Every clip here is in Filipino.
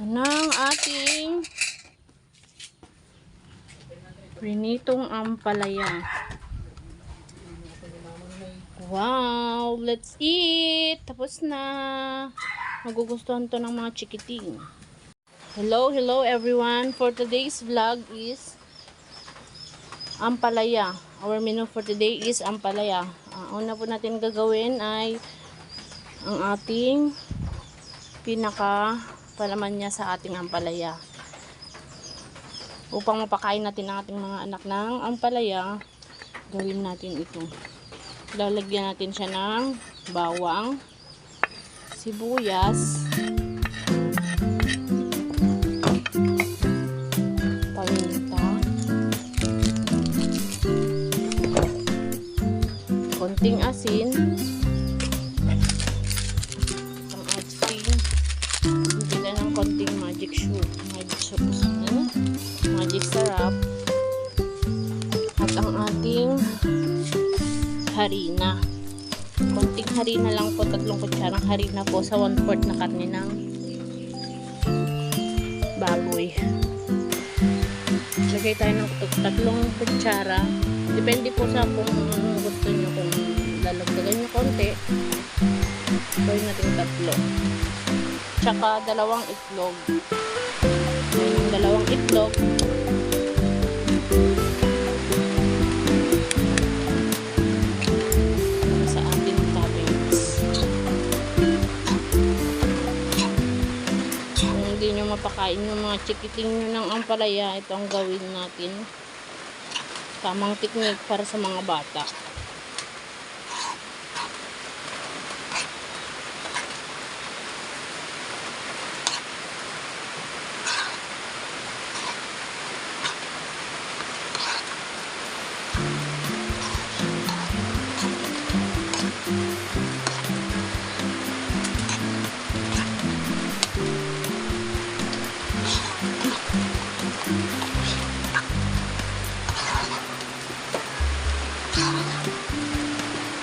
Ito na ang ating prinitong ampalaya. Wow! Let's eat! Tapos na. Magugustuhan to ng mga chikiting. Hello everyone. For today's vlog is ampalaya. Our menu for today is ampalaya. Una po natin gagawin ay ang ating pinaka palaman niya sa ating ampalaya. Upang mapakain natin ang ating mga anak ng ampalaya, gawin natin ito. Lalagyan natin siya ng bawang, sibuyas, paminta, konting asin, ang ating bigyan ng konting magic syrup, at ang ating harina. Konting harina lang po, 3 kutsarang harina po sa 1/4 na karne ng baboy. Lagay tayo ng 3 kutsara. Depende po sa kung gusto nyo, kung lalagdagan nyo konti, gawin natin 3. Tsaka 2 itlog. Yung 2 itlog, mapakain yung mga chikiting nyo ng ampalaya. Ito ang gawin natin. Tamang technique para sa mga bata.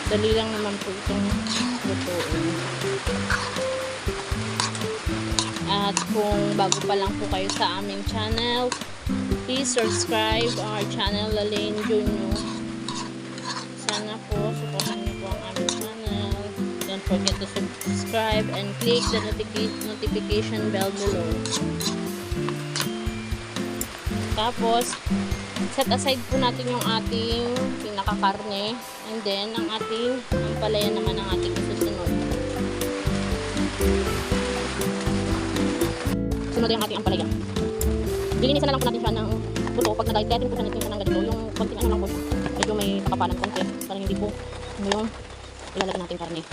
Dali lang naman po itong lutuin. At kung bago pa lang po kayo sa aming channel, please subscribe our channel, Lalaine Junyo. Sana po supportan niyo po ang aming channel. Don't forget to subscribe and click the notification bell below. Tapos set aside po natin yung ating pinakakarne, and then ang ating ampalaya naman ang ating isusunod. Sunod yung ating ampalaya. Lilinisan na lang po natin siya ng buto. Pag nag-13 po siya natin siya ng ganito, yung konting ano lang po, medyo may kakapalan konti, para hindi po yung ilalagay natin karne.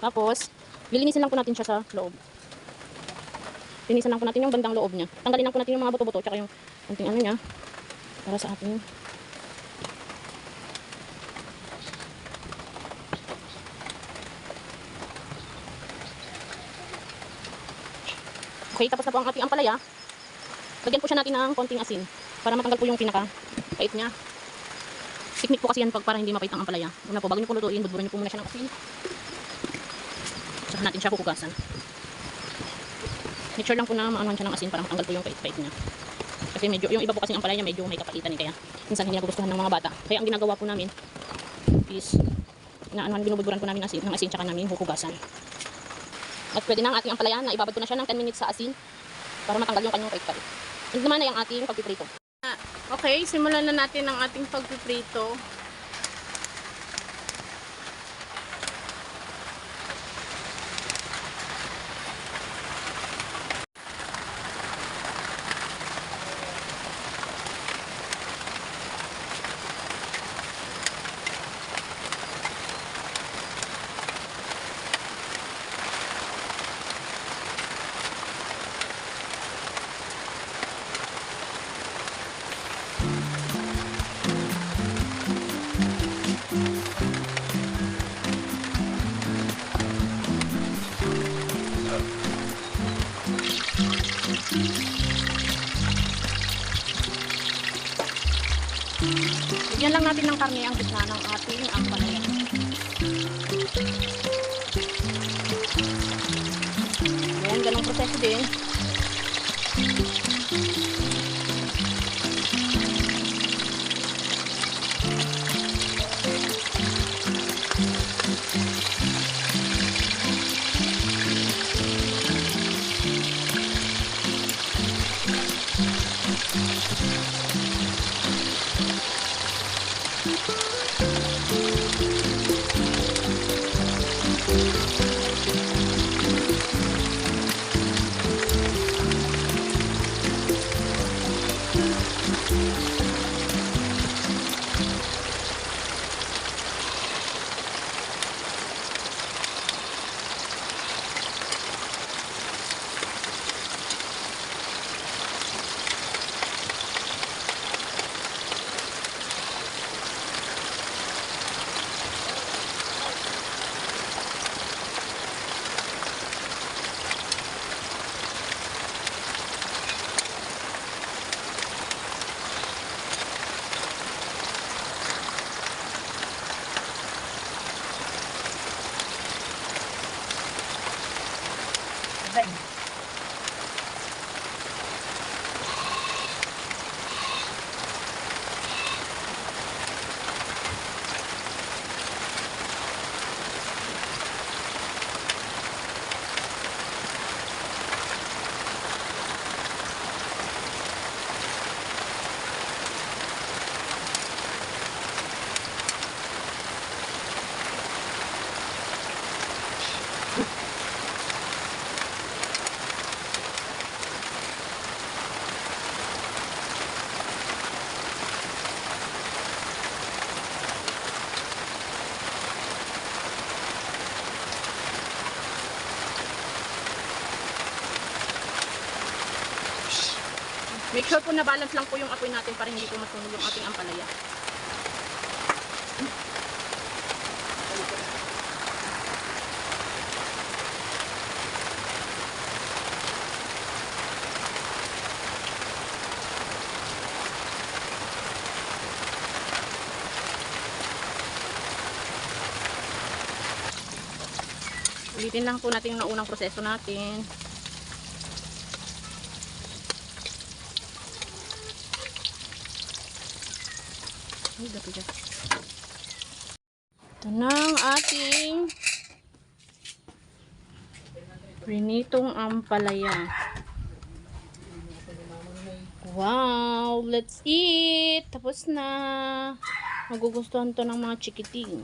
Tapos, lilinisin lang po natin siya sa loob. Linisan lang po natin yung bandang loob niya. Tanggalin lang po natin yung mga buto-buto tsaka yung konting ano niya para sa ating okay, tapos na po ang ating ampalaya. Lagyan po siya natin ng konting asin para matanggal po yung pinaka-pait niya. Technique po kasi yan para hindi mapait ang ampalaya. Una po, bago nyo po lutuin, budburin nyo po muna siya ng asin. Saka natin siya kukugasan. Make sure lang po na maanuhan siya ng asin para matanggal po yung pait-pait niya. Kasi medyo, yung iba po kasi ang ampalaya niya medyo may kapaitan kaya minsan hindi nagugustuhan ng mga bata. Kaya ang ginagawa po namin is binubudburan po namin ng asin tsaka namin hukugasan. At pwede na ang ating ampalaya na ibabad ko na siya ng 10 minutes sa asin para matanggal yung kanyang pait-pait. Ito naman ay ang ating pagpiprito. Okay, simulan na natin ang ating pagpiprito. Lagyan lang natin ng karne ang gitna ng ating ampalaya. Ayan, ganong proseso din. Make sure po na balance lang po yung apoy natin para hindi po masunog yung ating ampalaya. Ulitin lang po natin yung unang proseso natin. Ito na ang ating prinitong ampalaya. Wow! Let's eat! Tapos na. Magugustuhan to ng mga chikiting.